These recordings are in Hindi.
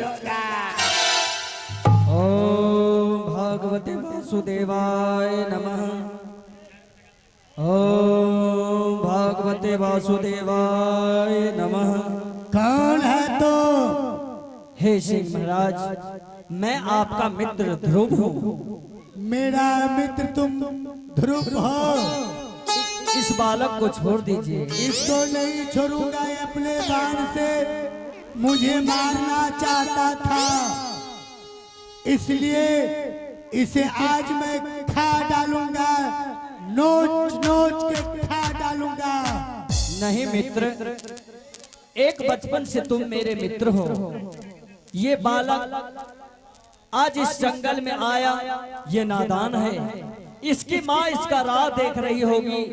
लूंगा। ओम भगवते वासुदेवाय नमः। ओम भगवते वासुदेवाय नमः। कौन है तो? हे सिंह महाराज, मैं आपका मित्र ध्रुव हूँ। मेरा मित्र तुम ध्रुव हो? इस बालक को छोड़ दीजिए। इसको नहीं छोड़ूंगा, ये अपने बाण से मुझे मारना चाहता था, इसलिए इसे आज मैं खा डालूंगा, नोच नोच के खा डालूंगा। नहीं मित्र, एक बचपन से तुम मेरे मित्र हो। ये बालक आज इस जंगल में आया, ये नादान है। इसकी माँ इसका राह देख रही होगी।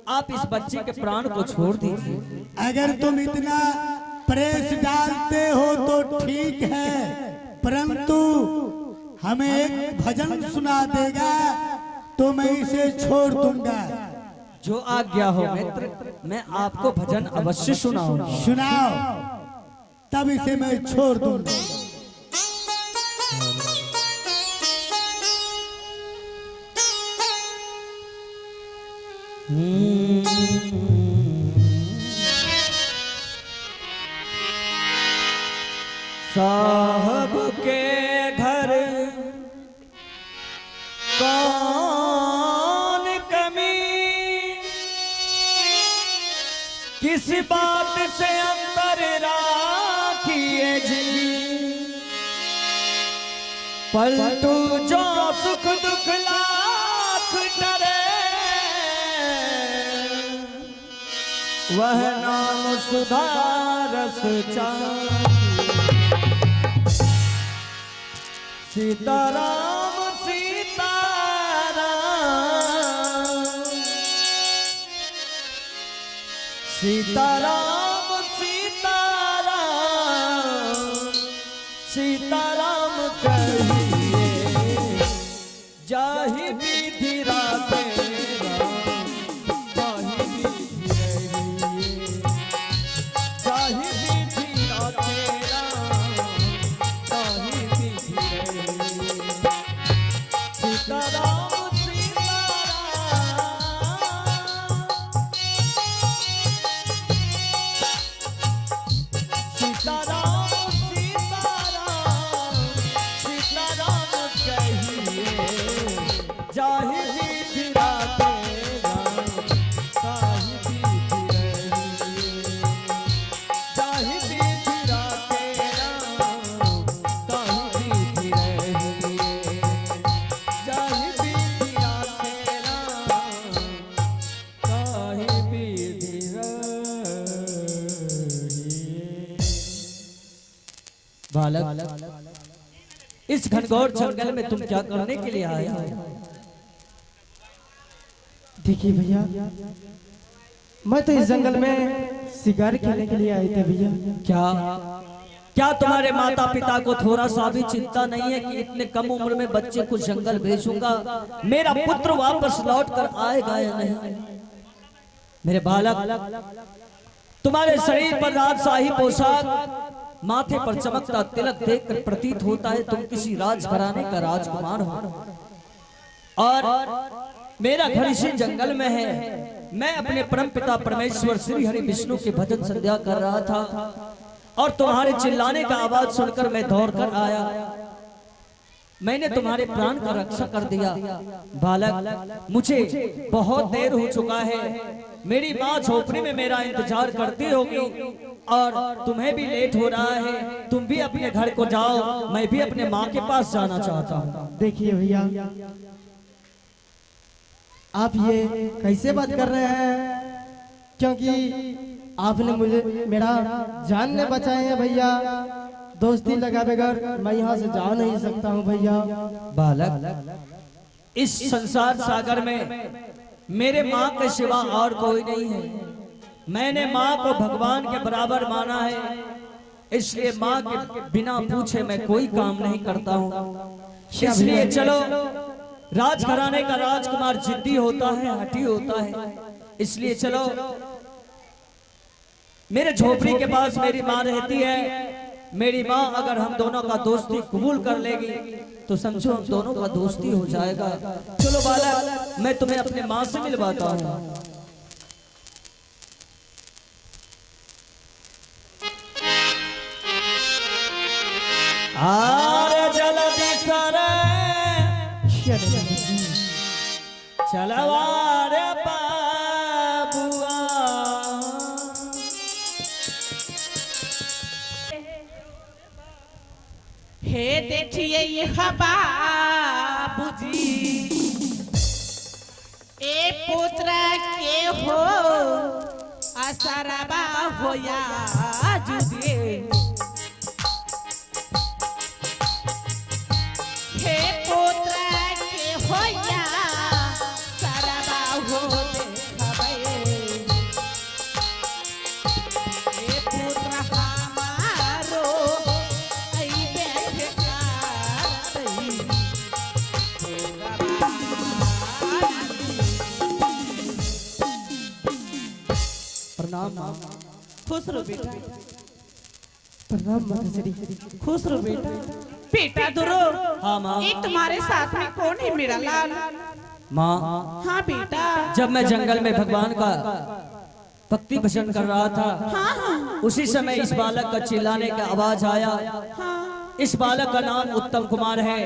आप इस बच्चे के प्राण को छोड़ दीजिए। अगर तुम इतना प्रेस डालते हो तो ठीक है, परंतु हमें एक भजन सुना देगा तो मैं इसे छोड़ दूंगा। जो आज्ञा हो मित्र, मैं आपको भजन अवश्य सुनाऊंगा। सुनाओ, तब इसे मैं छोड़ दूंगा। साहब के घर कौन कमी, किस बात से अंतर राखिए जी। पलटू जो सुख दुख लाख डरे, वह नाम सुधारस चाहे। सीताराम सीताराम, सीताराम सीताराम, सीताराम कहिए जाहि विधि राते बालक, इस घनघोर जंगल में तुम क्या करने के लिए आए हो? देखिए भैया, मैं तो इस जंगल में शिकार खेलने के लिए आए थे भैया। क्या क्या तुम्हारे माता पिता को थोड़ा सा भी चिंता नहीं है कि इतने कम उम्र में बच्चे को जंगल भेजूंगा, मेरा पुत्र वापस लौट कर आएगा या नहीं? मेरे बालक, तुम्हारे शरीर पर राजशाही पोशाक, माथे पर चमकता तिलक देखकर प्रतीत होता है तुम किसी राजघराने का राजकुमार हो। और मेरा घर इसी जंगल में है। मैं अपने परमपिता परमेश्वर श्री हरि विष्णु की भजन संध्या कर रहा था और तुम्हारे चिल्लाने का आवाज सुनकर मैं दौड़कर आया। मैंने तुम्हारे प्राण का रक्षा कर दिया। बालक, मुझे बहुत देर हो चुका है। मेरी माँ झोपड़ी में मेरा इंतजार करती होगी और तुम्हें भी लेट हो रहा है। तुम भी अपने घर को जाओ, मैं भी अपने माँ के पास जाना चाहता हूँ। देखिए भैया, आप ये कैसे बात कर रहे हैं? क्योंकि आपने मुझे मेरा जान ने बचाए हैं भैया। दोस्ती लगा बगैर मैं यहाँ से जा नहीं सकता हूँ भैया। बालक, इस संसार सागर में मेरे माँ के सिवा और कोई नहीं है। मैंने माँ को भगवान के बराबर माना है, इसलिए माँ के बिना पूछे मैं कोई काम नहीं करता हूँ। इसलिए चलो, राजघराने का राजकुमार जिद्दी होता है, हठी होता है, इसलिए चलो। मेरे झोपड़ी के पास मेरी माँ रहती है। मेरी माँ अगर हम दोनों का दोस्ती कबूल कर लेगी तो समझो हम दोनों का दोस्ती हो जाएगा। चलो बालक, मैं तुम्हें अपने माँ से मिलवाता हूँ। आरे जल्दी सरे चलवा रे बाबुआ। हे देखिए ये बाबूजी, ए पुत्र के हो असरबा होया जुदे। हे पुत्र के होया सरबा हो देखबे। ए पुत्र हमारो अइबे प्रणाम माँ। खुश रहो बेटा, प्रणाम माताश्री। खुश रहो बेटा। बेटा दुरो, हाँ माँ। ये तुम्हारे साथ में कौन है मेरा लाल? माँ, हाँ बेटा। जब मैं जंगल में भगवान का भक्ति भजन कर रहा था, हाँ हाँ उसी समय इस बालक का चिल्लाने का आवाज आया। हाँ। इस बालक का नाम उत्तम कुमार है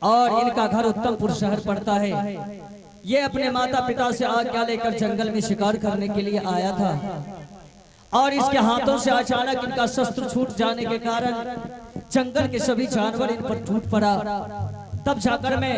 और इनका घर उत्तमपुर शहर पड़ता है। ये अपने माता पिता से आज्ञा लेकर जंगल में शिकार करने के लिए आया था और इसके हाथों से अचानक इनका शस्त्र छूट जाने के कारण जंगल के सभी जानवर इन पर टूट पड़ा। तब जाकर मैं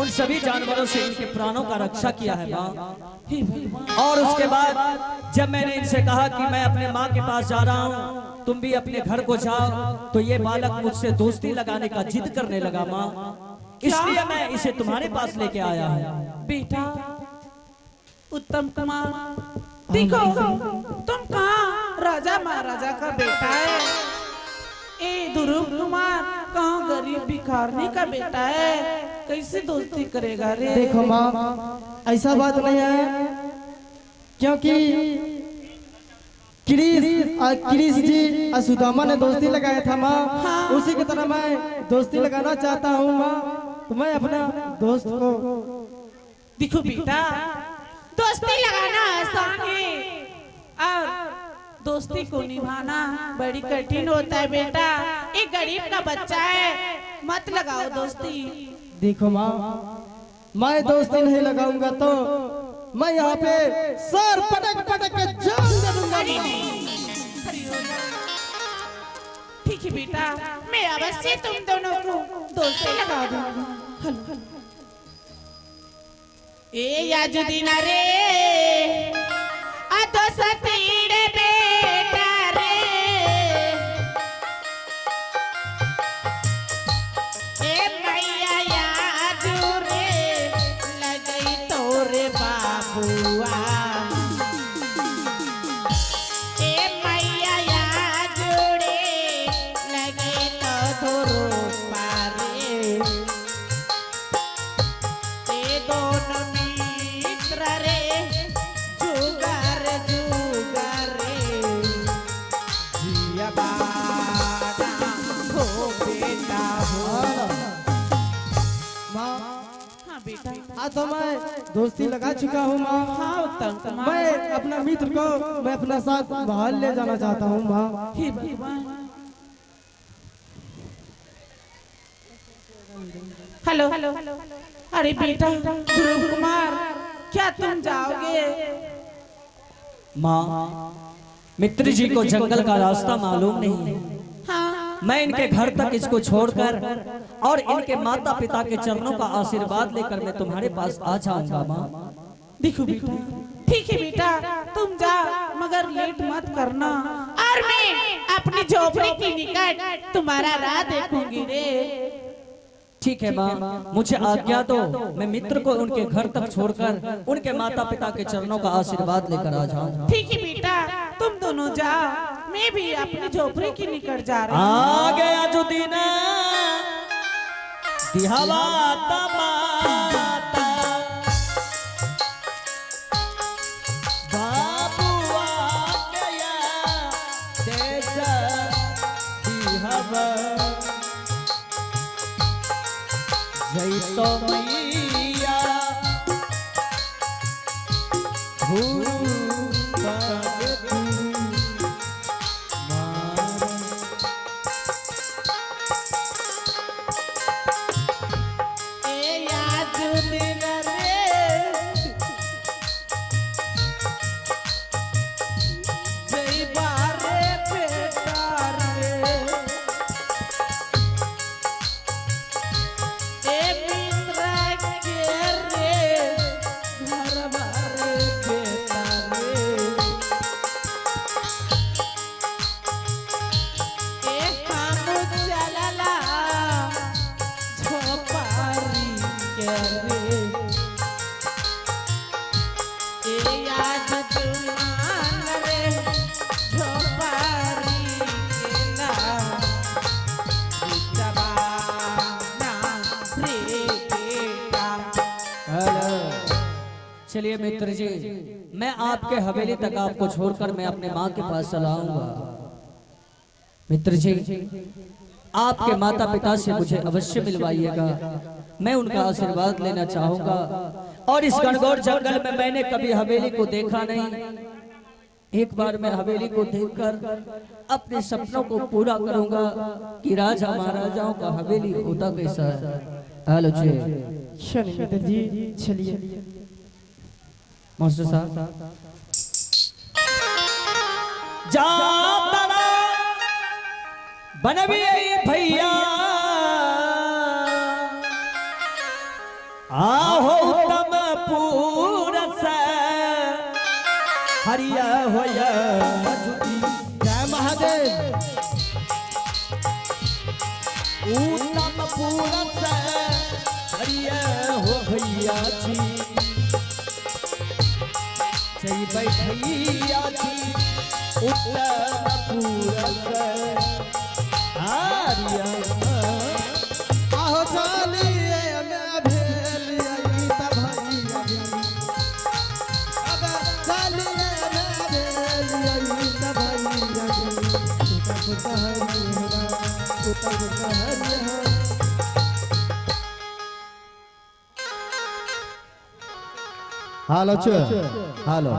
उन सभी जानवरों से इनके प्राणों का रक्षा किया है माँ। और उसके बाद जब मैंने इनसे कहा कि मैं अपने माँ के पास जा रहा हूँ, तुम भी अपने घर को जाओ, तो ये बालक मुझसे दोस्ती लगाने का जिद करने लगा माँ। इसलिए मैं इसे तुम्हारे पास लेके आया हूँ। बेटा उत्तम कुमार, देखो तुम कहाँ राजा महाराजा का बेटा है। ए ध्रुव कुमार कहाँ गरीब भिखारी का बेटा है, कैसे दोस्ती करेगा रे? देखो माँ, ऐसा बात नहीं है, क्योंकि कृष जी और सुदामा ने दोस्ती लगाया था माँ, उसी की तरह मैं दोस्ती लगाना चाहता हूँ माँ। तो मैं अपना दोस्त को देखो बेटा, दोस्ती लगाना आसान है और दोस्ती को निभाना बड़ी कठिन होता है बेटा। एक गरीब का बच्चा है, मत लगाओ दोस्ती। देखो माँ, मैं दोस्ती नहीं लगाऊंगा तो मैं यहाँ पे सर पटक पटक के जान दे दूंगा अरे माँ। नहीं, ठीक है बेटा, मैं अवश्य तुम दोनों को दोस्ती लगा दूंगा। हेलो ए याजुदीन रे आ तो सतीर बेटा रे, ए मैया याजू रे लगई तोरे बाबुआ। ए मैया याजू रे लगई तो धोरो पारे। ए दोनों मित्र रे जुगार जुगार रे, जिया बाना हो बेटा हो। माँ, हाँ बेटा, हाँ तो मैं दोस्ती लगा चुका हूँ माँ। हाँ उत्तम कुमार। मैं अपना मित्र को मैं अपना साथ बाहर ले जाना चाहता हूँ माँ। हे भगवान। हेलो अरे बेटा ध्रुव कुमार, क्या तुम जाओगे? माँ, मित्र जी को जंगल का रास्ता मालूम नहीं है। हाँ मैं इनके घर तक इसको छोड़कर और इनके माता पिता के चरणों का आशीर्वाद लेकर मैं तुम्हारे पास आ जाऊंगा माँ। देखो बेटा, ठीक है बेटा तुम जा, मगर लेट मत करना और मैं अपनी झोपड़ी के निकट तुम्हारा राह देखूंगी रे। ठीक है माँ, मुझे आज्ञा दो, मैं मित्र को उनके घर तक छोड़कर उनके माता पिता के चरणों का आशीर्वाद लेकर आ जाऊंगा। ठीक है बेटा, तुम दोनों जाओ, मैं भी अपनी झोपड़ी के निकट जा रही हूँ। आ गया जो दिन दिहावा तमाता, बाबू आ गया देश हवा जय तो मैया चलिए मित्र जी, मैं आपके हवेली तक आपको छोड़कर मैं अपने माँ के पास चला आऊंगा। मित्र जी, आपके माता पिता से मुझे अवश्य मिलवाइएगा, मैं उनका आशीर्वाद लेना चाहूंगा। और इस घनघोर जंगल में मैंने कभी हवेली को देखा नहीं, एक बार मैं हवेली को देखकर अपने सपनों को पूरा करूंगा कि राजा महाराजाओं का हवेली होता कैसा है। हेलो जी, चलिए मित्र जी, चलिए मास्टर साहब। जा तारा बनवी भैया आहो तम पूरस हरिया होया जय महादेव। उत्तम पूरस हरिया हो भैया जी जय बैठैया जी उत्तम पूरस हरिया आहो चलिए मैं भेलिए तब भैया अब चलिए मैं भेलिए तब भैया उतर हालो हालो